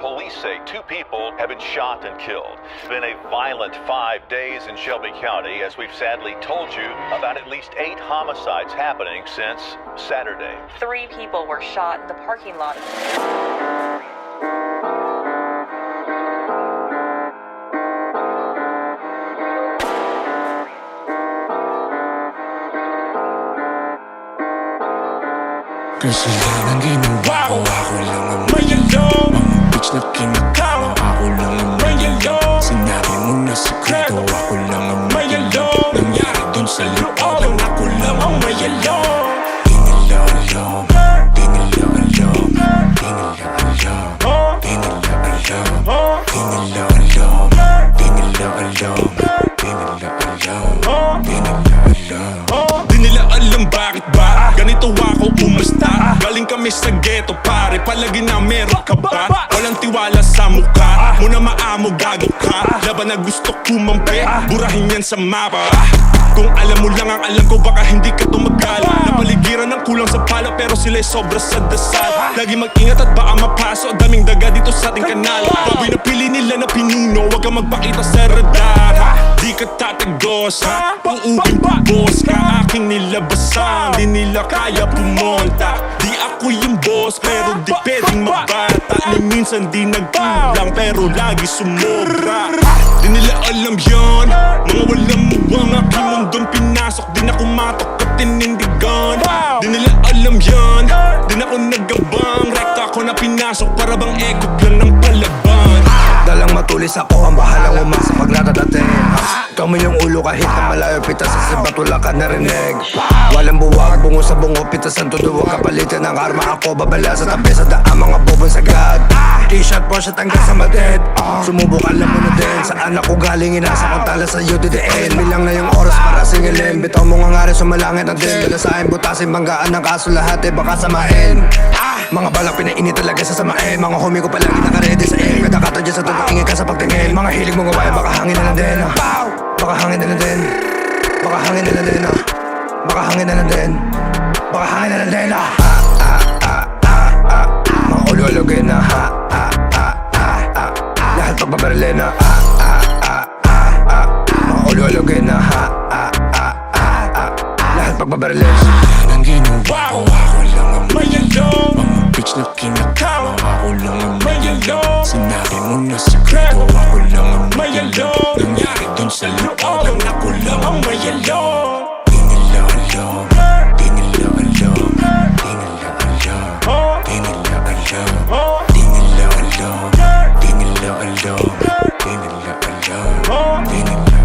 Police say 2 people have been shot and killed. It's been a violent 5 days in Shelby County, as we've sadly told you about at least 8 homicides happening since Saturday. 3 people were shot in the parking lot. Kasalanan ginawa ko, ako lang ang mayalong. Mga bitch na kinakawa, ako lang ang mayalong. Sinabi mo na sekreto, ako lang ang mayalong. Nangyari dun sa looban, ako lang ang mayalong. Di nila alam, di nila alam, di nila alam, di nila alam, di nila alam, di nila alam, di nila alam, di nila alam. Di nila alam bakit ba ganito ako umasta. Galing kami sa ghetto pare, palagi na meron ka ba? Walang tiwala sa mukha, muna maamo gago ka. Laban na gusto kumampi, burahin yan sa mapa. Kung alam mo lang ang alam ko, baka hindi ka tumagal. Napaligiran ng kulang sa pala, pero sila'y sobra sa dasal. Lagi mag-ingat at baka mapaso, daming daga dito sa ating kanal. Baboy na pili nila na pinuno, wag kang magpakita sa radar. Di ka tatagos, uuwing boss ka. Aking nilabasan, di nila kaya pumonta. Di ako yung boss, pero di pwedeng mabata. Ni minsan di nagkulang, pero lagi sumobra. Di nila alam yon, mga walang muwang aking mundong pinasok. Di na kumatok at tinindigan. Di nila alam yon, di na ako nagabang. Rekta ako na pinasok, para bang ekot lang ng palaban. Dalang matulis ako, ang bahalang umasa pag natadating. Ikaw mo yung ulo kahit na malayo, pitas sa sibat wala ka narinig. Walang buwag, bungo sa bungo, pitas ang tuduwag. Kapalitan ng arma ako, babala sa tabi sa daan, mga bobong sagad. T-shirt po siya tanggal sa madid. Sumubok alam mo na din, saan ako galing, inasa kong tala sa UDDN. Bilang na yung oras para singilin, bitaw mo nga ngari sumalangit ang din. Dalasahin, butasin, banggaan ng kaso lahat baka samain. Mga balak pinainit talaga sa samain. Mga homie ko palagi nakaredy sa air. Kada kato dyan sa tulong, ingay ka sa pagtingin. Mga hilig mong gawain, baka hangin na lang din. Baka hangin na lang din. Baka hangin na lang din. Baka hangin na lang din. Baka hangin na lang din. Mga ululugin na lahat pagbabarilin na mga ululugin na lahat pagbabarilin. Kasalanan ginawa ko, ako lang ang mayalong. Mga bitch na kinakawa, ako lang ang mayalong. Sinabi mo na sekreto, ako lang ang mayalong. Nangyari dun sa looban, ako lang ang mayalong. Di nila alam, di nila alam, di nila alam, di nila alam, di nila alam, di nila alam, di nila alam, di nila alam.